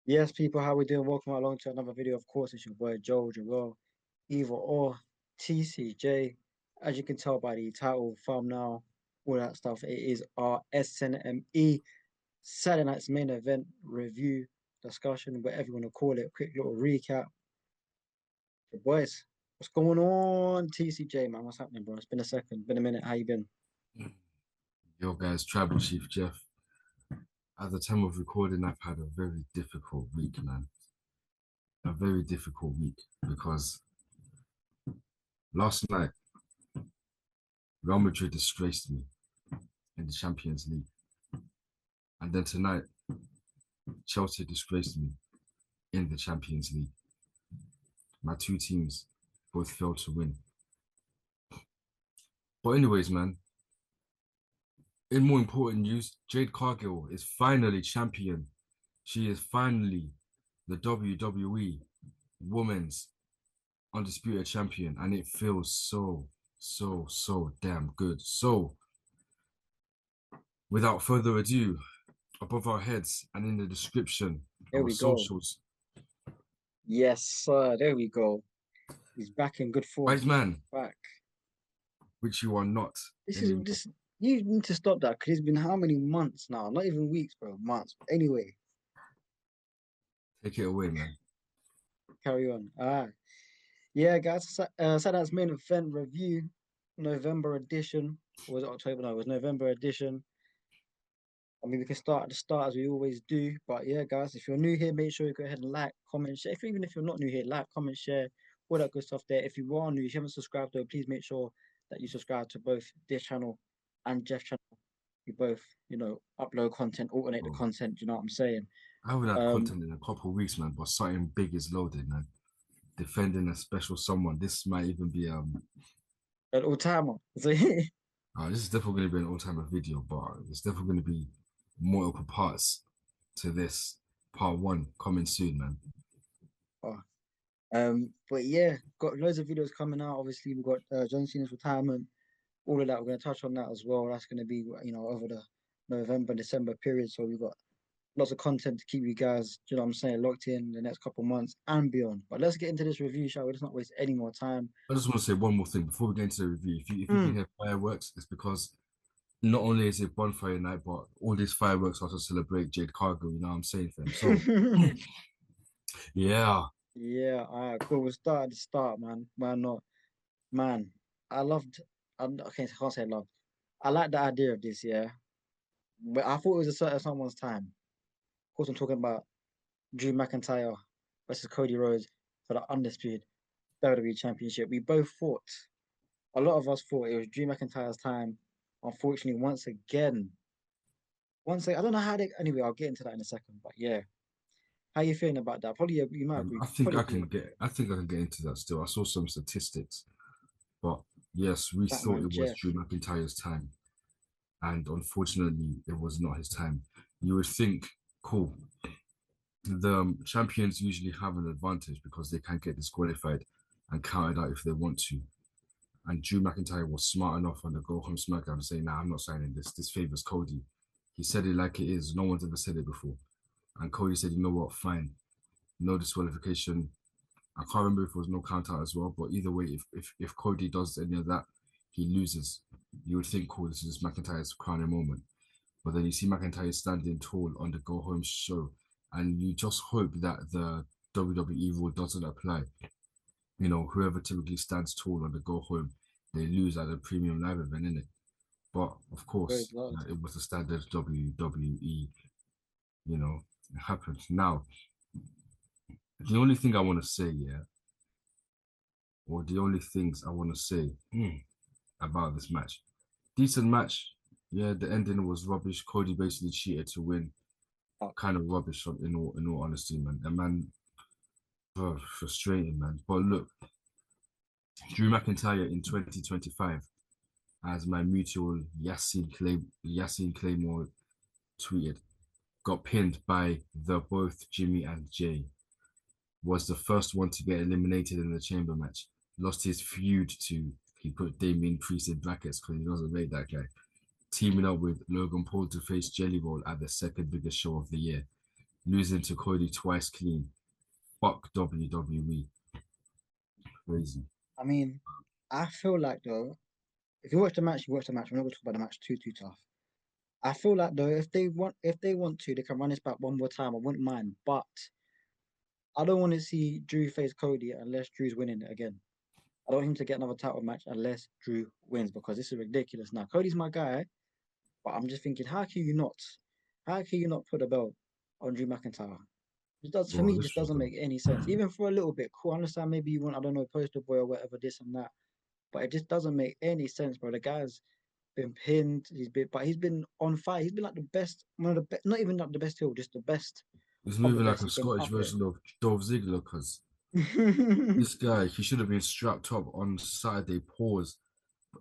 Yes, people, how we doing? Welcome along to another video. Of course, it's your boy Joe Joel, either or TCJ. As you can tell by the title, thumbnail, all that stuff, it is our SNME Saturday night's main event review discussion, whatever you want to call it. Quick little recap. The boys, what's going on, TCJ, man? What's happening, bro? It's been a second, been a minute. How you been? Yo, guys, Tribal Chief Jeff. At the time of recording, I've had a very difficult week, man. A very difficult week because last night, Real Madrid disgraced me in the Champions League. And then tonight, Chelsea disgraced me in the Champions League. My two teams both failed to win. But anyways, man, in more important news, Jade Cargill is finally champion. She is finally the WWE Women's Undisputed Champion, and it feels so damn good. So, without further ado, above our heads and in the description, There our we go. socials. Yes, sir. There we go. He's back in good form. Wise man, Back. which you are not anymore. This. You need to stop that because it's been how many months now? Not even weeks, bro. Months. Anyway, Take it away, man. carry on. Yeah, guys. Saturday's main event review, November edition. Or was it October? No, it was November edition. I mean, we can start at the start as we always do. But yeah, guys, if you're new here, make sure you go ahead and like, comment, share. Even if you're not new here, like, comment, share, all that good stuff there. If you are new, if you haven't subscribed, though, please make sure that you subscribe to both this channel and Jeff's channel. We both, upload content, alternate the Bro, content. You know what I'm saying? I haven't had Um, content in a couple of weeks, man, but something big is loaded, man. Defending a special someone. This might even be an all timer. So this is definitely going to be an all-timer video, but it's definitely going to be multiple parts to this. Part one coming soon, man. oh, but yeah, got loads of videos coming out. Obviously, we've got John Cena's retirement, all of that. We're gonna touch on that as well. That's gonna be over the November, December period. So we've got lots of content to keep you guys, you know what I'm saying, locked in the next couple months and beyond. But let's get into this review, shall we? Let's not waste any more time. I just want to say one more thing before we get into the review. If you can Mm. hear fireworks, it's because not only is it bonfire night, but all these fireworks are to celebrate Jade Cargill. You know what I'm saying, fam? So yeah, Yeah, all right, cool. We'll start at the start, man. Man, not man. I loved. Okay, I can't say love. I like the idea of this, yeah. But I thought it was a certain someone's time. Of course, I'm talking about Drew McIntyre versus Cody Rhodes for the undisputed WWE Championship. We both thought, a lot of us thought it was Drew McIntyre's time. Unfortunately, once again, I don't know how they. Anyway, I'll get into that in a second. But yeah, how you feeling about that? Probably you might agree. Probably agree with I think I can get into that still. I saw some statistics, but yes, we that thought man it was Jeff. Drew McIntyre's time, and unfortunately, it was not his time. You would think, cool, the champions usually have an advantage because they can get disqualified and counted out if they want to. And Drew McIntyre was smart enough on the go home SmackDown to say, "Nah, I'm not signing this. This favors Cody." He said it like it is. No one's ever said it before. And Cody said, "You know what? Fine. No disqualification." I can't remember if it was no count out as well, but either way, if Cody does any of that, he loses. You would think, cool, this is McIntyre's crowning moment. But then you see McIntyre standing tall on the go home show, and you just hope that the WWE rule doesn't apply. You know, whoever typically stands tall on the go home, they lose at a premium live event, innit? But of Very course, loud. it was the standard WWE, it happened. Now, the only thing I want to say, yeah, or the only things I want to say about this match. Decent match. Yeah, the ending was rubbish. Cody basically cheated to win. Kind of rubbish in all honesty, man. The man, frustrating, man. But look, Drew McIntyre in 2025, as my mutual Yassine Claymore tweeted, got pinned by the both Jimmy and Jay. Was the first one to get eliminated in the chamber match. Lost his feud to, he put Damien Priest in brackets because he doesn't rate that guy. Teaming up with Logan Paul to face Jelly Roll at the second biggest show of the year. losing to Cody twice clean. Fuck WWE. Crazy. I mean, I feel like though, if you watch the match, you watch the match. We're not going to talk about the match too tough. I feel like though, if they want to, they can run this back one more time. I wouldn't mind, but I don't want to see Drew face Cody unless Drew's winning it again. I don't want him to get another title match unless Drew wins because this is ridiculous. Now Cody's my guy, but I'm just thinking, how can you not? How can you not put a belt on Drew McIntyre? It does for Bro, me. It this just was doesn't the make any sense. Even for a little bit, cool. I understand maybe you want, I don't know, poster boy or whatever, this and that, but it just doesn't make any sense, bro. The guy's been pinned. He's been on fire. He's been like the best, one of the best, not even like the best heel, just the best it's of the moving like best. a He's been Scottish up there. version of Dolph Ziggler because this guy, he should have been strapped up on Saturday. Pause.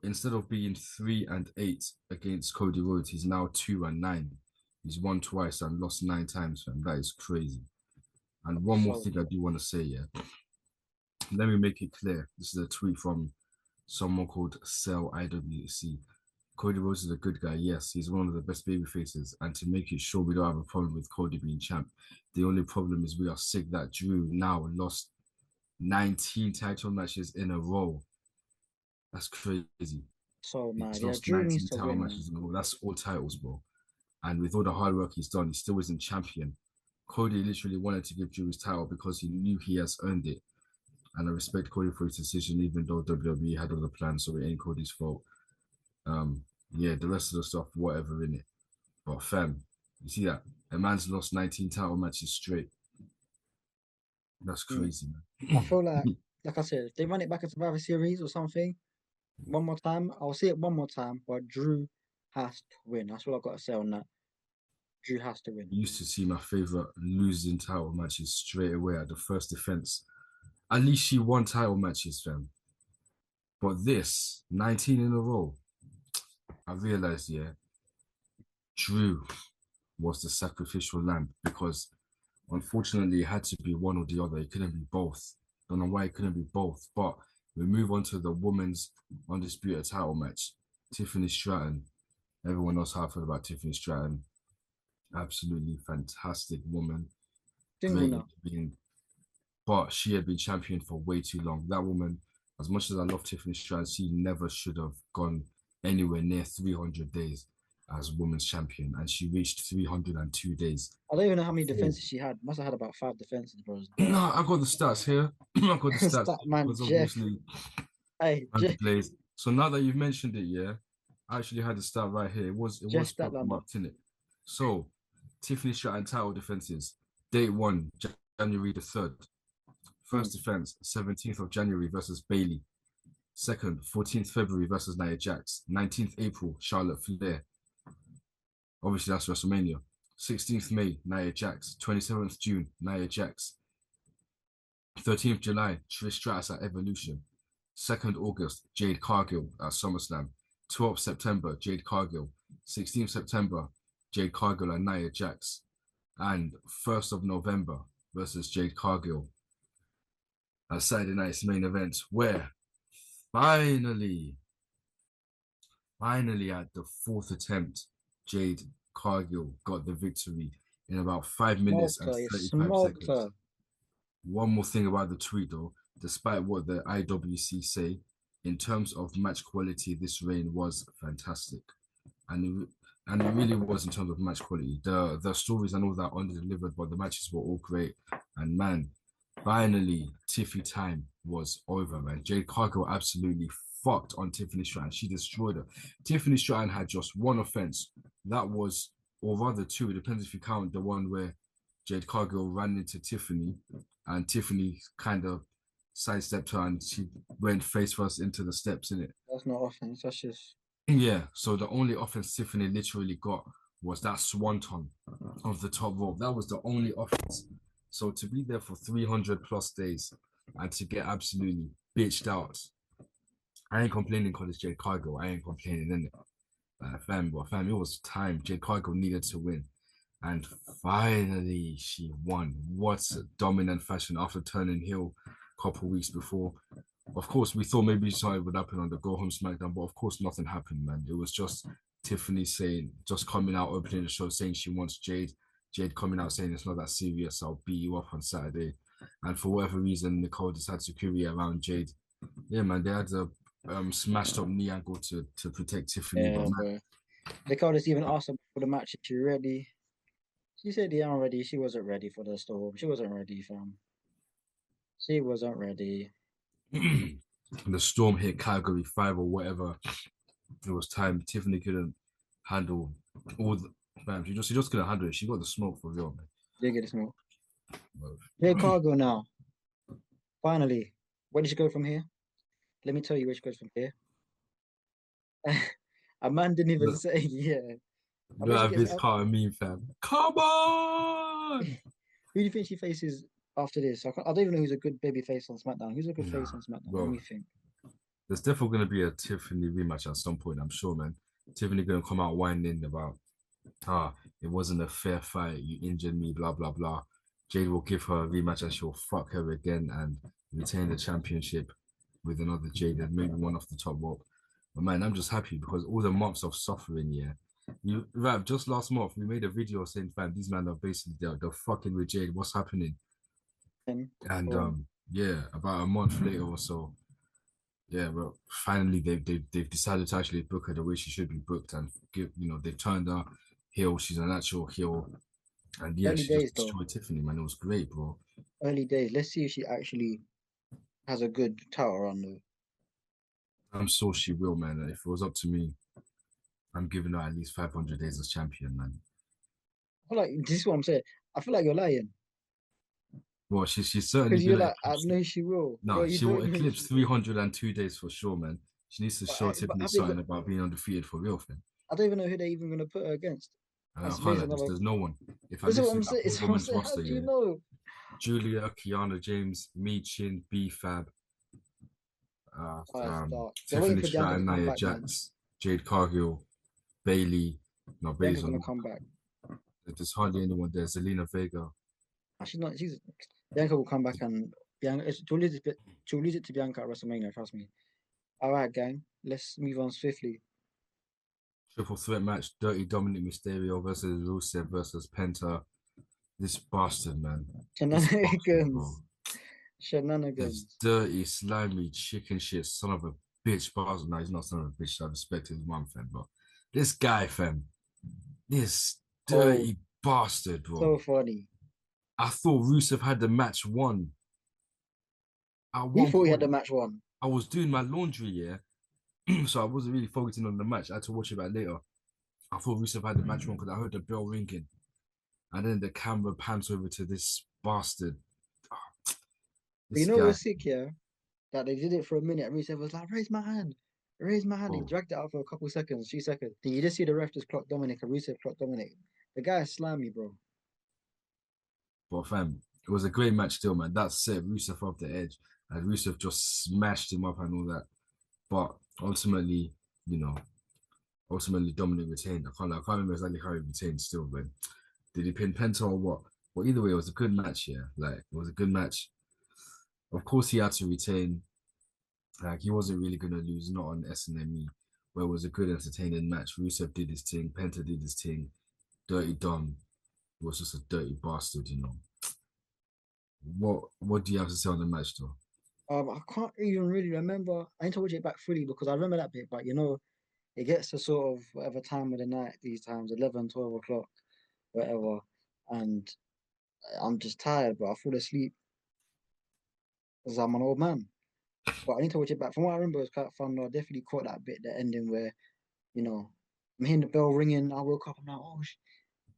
Instead of being 3-8 against Cody Rhodes, he's now 2-9. He's won twice and lost 9 times, fam. That is crazy. And one more So thing I do want to say, yeah. Let me make it clear. This is a tweet from someone called Cell IWC. Cody Rhodes is a good guy. Yes, he's one of the best baby faces. And to make it sure we don't have a problem with Cody being champ, the only problem is we are sick that Drew now lost 19 title matches in a row. That's crazy. so mad. He's Yeah, lost Drew needs 19 to title win, man. matches in a row. That's all titles, bro. And with all the hard work he's done, he still isn't champion. Cody literally wanted to give Drew his title because he knew he has earned it. And I respect Cody for his decision, even though WWE had other plans, so it ain't Cody's fault. Um, yeah, the rest of the stuff, whatever in it. But fam, you see that? A man's lost 19 title matches straight. That's Mm. crazy, I man. feel like I said, if they run it back into Survivor Series or something, one more time, I'll see it one more time, but Drew has to win. That's what I've got to say on that. Drew has to win. Used to see my favorite losing title matches straight away at the first defense. At least she won title matches, fam. But this, 19 in a row, I realized, yeah, Drew was the sacrificial lamb because unfortunately it had to be one or the other. It couldn't be both. Don't know why it couldn't be both. But we move on to the women's undisputed title match. Tiffany Stratton. Everyone knows how I feel about Tiffany Stratton. Absolutely fantastic woman. Single Great in now. being, but she had been champion for way too long. That woman, as much as I love Tiffany Stratton, she never should have gone anywhere near 300 days as women's champion, and she reached 302 days. I don't even know how many Oh. defenses she had. Must have had about 5 defenses, bro. It's No, bare. I got the stats here. I got the stats Stat man, because Jeff. obviously Hey, and the plays. So now that you've mentioned it, yeah, I actually had the stat right here. Jeff It was properly Statlander. marked in it. So Tiffany Stratton title defenses. Date one, January the 3rd. Hmm. First defense, 17th of January versus Bailey. Second, 14th February versus Nia Jax. 19th April, Charlotte Flair. Obviously, that's WrestleMania. 16th May, Nia Jax. 27th June, Nia Jax. 13th July, Trish Stratus at Evolution. 2nd August, Jade Cargill at SummerSlam. 12th September, Jade Cargill. 16th September, Jade Cargill and Nia Jax. And 1st of November versus Jade Cargill at Saturday night's main event, where finally, finally at the fourth attempt, Jade Cargill got the victory in about 5 minutes Smoked and her. You 35 smoked seconds. her. One more thing about the tweet, though, despite what the IWC say, in terms of match quality, this reign was fantastic, and it really was in terms of match quality. The stories and all that under delivered, but the matches were all great. And man, finally, Tiffy time was over, man. Jade Cargill absolutely fucked on Tiffany Stratton. She destroyed her. Tiffany Stratton had just one offense. That was, or rather two. It depends if you count the one where Jade Cargill ran into Tiffany and Tiffany kind of sidestepped her and she went face first into the steps in it. That's not offense. That's just. Yeah, so the only offense Tiffany literally got was that swanton of the top rope. That was the only offense. So to be there for 300 plus days and to get absolutely bitched out, I ain't complaining because it's Jade Cargill. I ain't complaining, in it. Fam, it was time. Jade Cargill needed to win. And finally, she won. What a dominant fashion after turning heel a couple weeks before. Of course, we thought maybe something would happen on the Go Home SmackDown, but of course, nothing happened, man. It was just Tiffany saying, just coming out, opening the show, saying she wants Jade. Jade coming out saying it's not that serious. I'll beat you up on Saturday. And for whatever reason, Nicole just had security around Jade. Yeah, man, they had a smashed up knee ankle to protect Tiffany. But Yeah, man, bro. The Cody even asked her for the match if she ready. She said, "Yeah, I'm ready." She wasn't ready for the storm. She wasn't ready, fam. She wasn't ready. the storm hit category 5 or whatever. It was time. Tiffany couldn't handle all the man. She just couldn't handle it. She got the smoke for real, man. Didn't get the smoke. Well, Jade Cargill now. Finally, where did she go from here? Let me tell you where she goes from here. A man didn't even look, say, yeah. I look bet she at gets this out. Carter meme, fam. Come on! Who do you think she faces after this? I don't even know who's a good baby face on SmackDown. Who's a good face Nah, on SmackDown? Let bro. me think. There's definitely gonna be a Tiffany rematch at some point, I'm sure, man. Tiffany gonna come out whining about it wasn't a fair fight, you injured me, blah blah blah. Jade will give her a rematch and she'll fuck her again and retain the championship with another Jade and maybe one off the top rope. But man, I'm just happy because all the months of suffering, yeah. You right, just last month we made a video saying, fam, these men are basically they're fucking with Jade. What's happening? And And go on. yeah, about a month later or so, yeah, well, finally they've decided to actually book her the way she should be booked and give they've turned her heel. She's an actual heel, and yeah, Early she just days though. destroyed Tiffany. Man, it was great, bro. Early days. Let's see if she actually has a good title run though. I'm sure she will, man. If it was up to me, I'm giving her at least 500 days as champion, man. I feel like this is what I'm saying. I feel like you're lying Well, she's certainly because you're gonna like, I eclipse. know she will, bro. No, You she will don't know eclipse she will. 302 days for sure, man. She needs to show But Tiffany have they got? something about being undefeated for real, fam. I don't even know who they're even gonna put her against. And I That's can't based like on this. another. There's no one. If I This is what listen I'm to that saying. whole It's what I'm women's saying. How roster, do you yeah, know? Julia, Kiana James, Me Chin, B Fab, Oh, it's dark. They're waiting Tiffany for Bianca to Stratton, come Nia back, man. Jax, Jade Cargill, Bailey. No, Bianca's Bailey's on. gonna come back. There's hardly anyone there. Zelina Vega. She's not. She's Bianca will come back and Bianca. She'll lose it to Bianca at WrestleMania. Trust me. All right, gang. Let's move on swiftly. Triple threat match: Dirty Dominik Mysterio versus Rusev versus Penta. This bastard, man. This bastard, bro. Shenanigans. This Shenanigans. dirty, slimy, chicken shit son of a bitch bastard. No, he's not son of a bitch. I respect his mom, fam, but this guy, fam, this Cold. dirty bastard, So bro. funny. I thought Rusev had the match won. At He one thought he had the point, match won. I was doing my laundry, yeah, so I wasn't really focusing on the match. I had to watch it back later. I thought Rusev had the match won because I heard the bell ringing, and then the camera pans over to this bastard. Oh, But you this know guy, what's sick here? That they did it for a minute. Rusev was like, raise my hand. Raise my hand. He bro. dragged it out for a couple seconds, 3 seconds. Then you just see the ref just clock Dominik and Rusev clock Dominik. The guy is slimy, bro. But fam, it was a great match still, man. That set Rusev off the edge, and Rusev just smashed him up and all that. But ultimately, you know, ultimately Dominik retained. I can't remember exactly how he retained still, but did he pin Penta or what? Well, either way, it was a good match, yeah. Like, it was a good match. Of course, he had to retain. Like, he wasn't really going to lose, not on SNME, where it was a good, entertaining match. Rusev did his thing, Penta did his thing. Dirty Dom was just a dirty bastard, you know. What do you have to say on the match, though? I can't even really remember. I need to watch it back fully because I remember that bit, but it gets to sort of whatever time of the night these times, 11, 12 o'clock, whatever. And I'm just tired, but I fall asleep because I'm an old man. But I need to watch it back. From what I remember, it was quite fun. Though. I definitely caught that bit, the ending where, you know, I'm hearing the bell ringing. I woke up, I'm like, oh,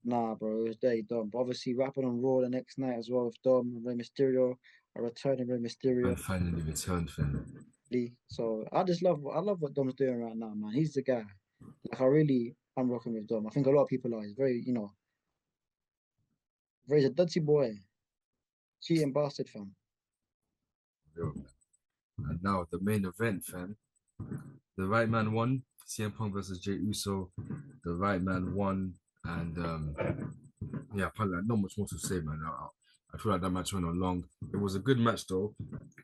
nah, bro, it was dirty Dom. But obviously, rapping on Raw the next night as well with Dom and Rey Mysterio, a returning Rey Mysterio. And finally returned, fam. So I love what Dom's doing right now, man. He's the guy. Like, I'm rocking with Dom. I think a lot of people are. He's very, very a dirty boy, cheating bastard, fam. And now the main event, fam. The right man won. CM Punk versus Jey Uso. The right man won, and yeah, probably like, not much more to say, man. I feel like that match went on long. It was a good match though,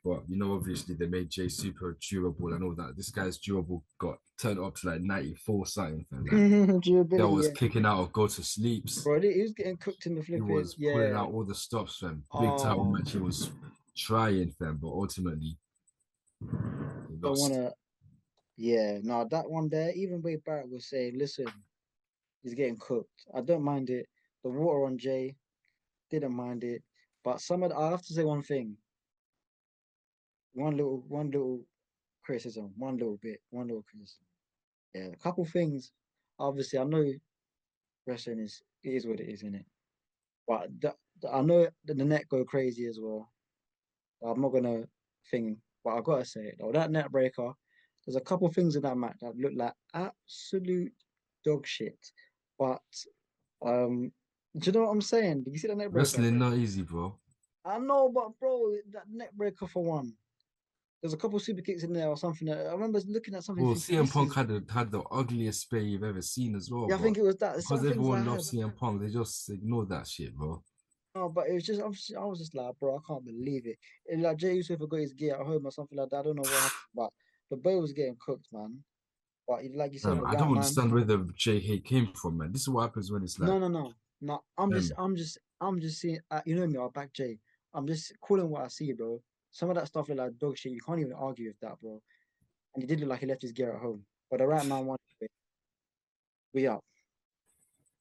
but obviously they made Jay super durable and all that. This guy's durable got turned up to like 94 something. Like that Durability, was yeah. kicking out of go to sleeps. Bro, he was getting cooked in the He flipping. was pulling Yeah. out all the stops, fam. Big title Oh, match. He was trying, fam, but ultimately he don't lost. wanna. Yeah, no, that one there. Even Wade Barrett was saying, "Listen, he's getting cooked. I don't mind it. The water on Jay, didn't mind it. But I have to say one thing. One little criticism. One little bit. One little criticism. Yeah, a couple things. Obviously, I know wrestling it is what it is, isn't it? But I know the net go crazy as well. I'm not gonna think, but I gotta say it though. That net breaker, there's a couple things in that match that look like absolute dog shit. But do you know what I'm saying? Did you see the net breaker? Wrestling not easy, bro. I know, but bro, that net breaker for one. There's a couple super kicks in there or something. I remember looking at something Well, thinking, CM this Punk is. had the ugliest spear you've ever seen as well, Yeah, I but think it was that. There's because some things I everyone had. loves CM Punk, they just ignore that shit, bro. No, but it was just I was just like, bro, I can't believe it. And like Jay Yusuf got his gear at home or something like that. I don't know what happened, but the boy was getting cooked, man. But like you said, the I right don't man. understand where the J hate came from, man. This is what happens when it's like, No. um, I'm just seeing. You know me, I'll back Jay. I'm just calling what I see, bro. Some of that stuff look like dog shit. You can't even argue with that, bro. And he did look like he left his gear at home. But the right man wanted it. We up.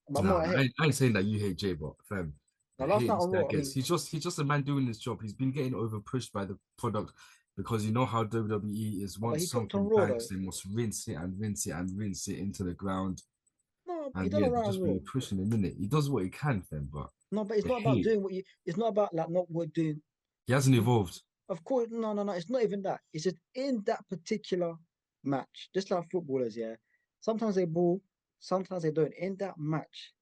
But I'm nah, not. I ain't saying that you hate Jay, but fam, the Now last hate night this on guy Raw, I gets, mean, he's just a man doing his job. He's been getting over pushed by the product because you know how WWE is. but he Once cooked on something Raw though. banks, they must rinse it and rinse it and rinse it into the ground. No, he And done yeah, alright they're on just Raw. really pushing him in it. He does what he can, fam, but No, but it's the not about hate, doing what you. It's not about like not what doing. he hasn't evolved. Of course, no. It's not even that. It's just in that particular match, just like footballers, yeah. Sometimes they ball, sometimes they don't. In that match,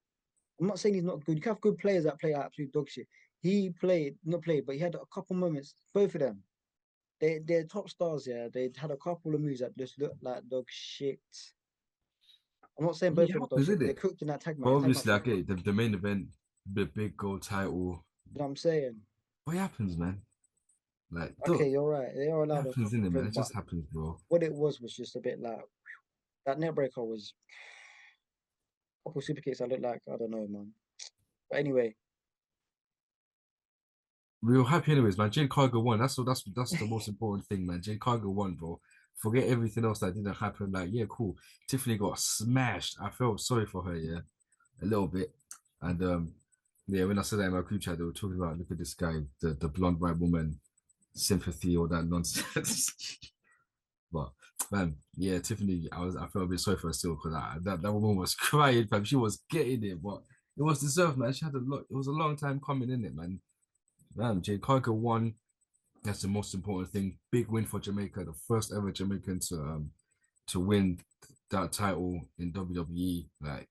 I'm not saying he's not good. You can have good players that play absolute dog shit. He played, not played, but he had a couple moments. Both of them, they're top stars, yeah. They had a couple of moves that just looked like dog shit. I'm not saying It both of them are dog happens, shit, isn't but they it? cooked in that tag But match. Tag match obviously, was I get it. The main event, the big gold title. you know what I'm saying? What happens, man? Like, Okay, look, you're right. They are it allowed a happens, in it, man. thing, It but just happens, bro. what it was just a bit like that net breaker was a couple super kicks that looked like I don't know, man. But anyway, We were happy anyways, man. Jade Cargill won. That's the most important thing, man. Jade Cargill won, bro. Forget everything else that didn't happen. Like, yeah, cool. Tiffany got smashed. I felt sorry for her, yeah, a little bit. And yeah, when I said that in my group chat, they were talking about look at this guy, the blonde white woman, sympathy, all that nonsense. But man, yeah, Tiffany, I felt a bit sorry for her still because that woman was crying, fam. She was getting it, but it was deserved, man. She had a lot. It was a long time coming in it, man. Man, Jade Cargill won. That's the most important thing. Big win for Jamaica, the first ever Jamaican to win that title in WWE. Like,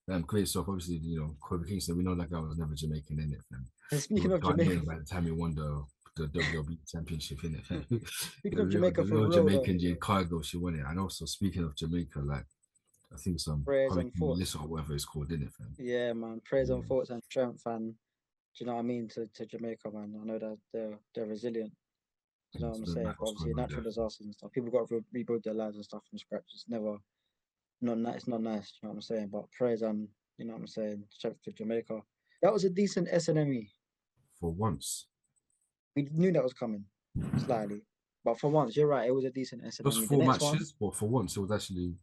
man, great stuff. Obviously, Kobe Kingston. We know that guy was never Jamaican in it, fam. and He speaking was of Jamaica, Ghanaian by the time he won the WWE Championship in it. speaking The of real, Jamaica the for real real though, Jamaican Jade Cargill, she won it. And also, speaking of Jamaica, like I think some prayers and Hurricane thoughts. Melissa or whatever it's called, didn't it, fam? Yeah, man, prayers Yeah, and thoughts and strength, and do you know what I mean to Jamaica, man. I know that they're resilient. Do you know what it's I'm a bit saying? mad But what's obviously, going on natural there. disasters and stuff. People got to rebuild their lives and stuff from scratch. It's never not nice. It's not nice. You know what I'm saying? But prayers and you know what I'm saying. Strength to Jamaica. That was a decent SNME. For once. We knew that was coming slightly, but for once, you're right. It was a decent Just SNME. The four next one, matches, but for once it was actually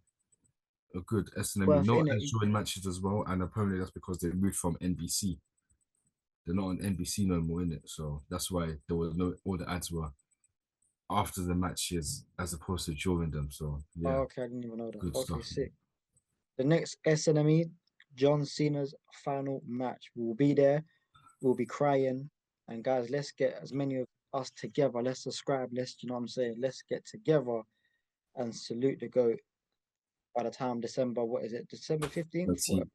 a good SNME. worth No in it. edge joint matches as well, and apparently that's because they moved from NBC. They're not on NBC no more in it, so that's why there were no all the ads were after the matches as opposed to during them. So Oh, yeah, okay, I didn't even know that. good Okay, stuff. sick. The next SNME, John Cena's final match. We'll be there. We'll be crying. And guys, let's get as many of us together. Let's subscribe. You know what I'm saying? Let's get together and salute the GOAT by the time December, what is it? December 15th? Let's What see.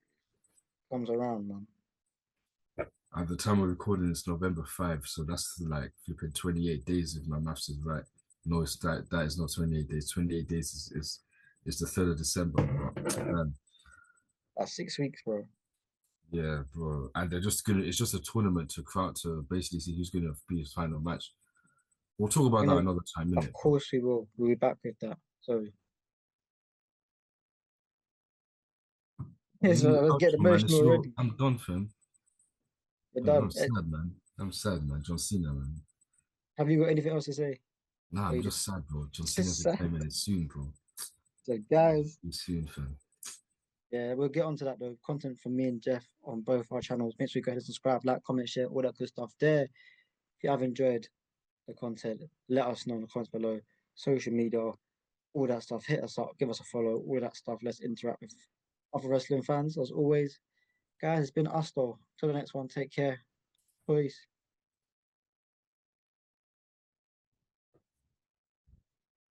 comes around, man? At the time we're recording, it's November 5, so that's like flipping 28 days if my maths is right. No, it's that is not 28 days. 28 days is the 3rd of December. But, That's 6 weeks, bro. Yeah, bro. And they're just gonna it's just a tournament to basically see who's gonna be his final match. We'll talk about You that know, another time, of innit? But course we will. We'll be back with that. So you need so to let's help get you, man. emotional already. I'm done, fam. We're I'm done. sad, man. I'm sad, man. John Cena, man. Have you got anything else to say? Nah, Or I'm you just sad, bro. John Cena's just sad? retirement is soon, bro. So guys, It's soon, fam. yeah, we'll get onto that though. Content from me and Jeff on both our channels. Make sure you go ahead and subscribe, like, comment, share, all that good stuff there. If you have enjoyed the content, let us know in the comments below. Social media, all that stuff. Hit us up, give us a follow, all that stuff. Let's interact with other wrestling fans as always. Guys, it's been us though. Till the next one, take care. Peace.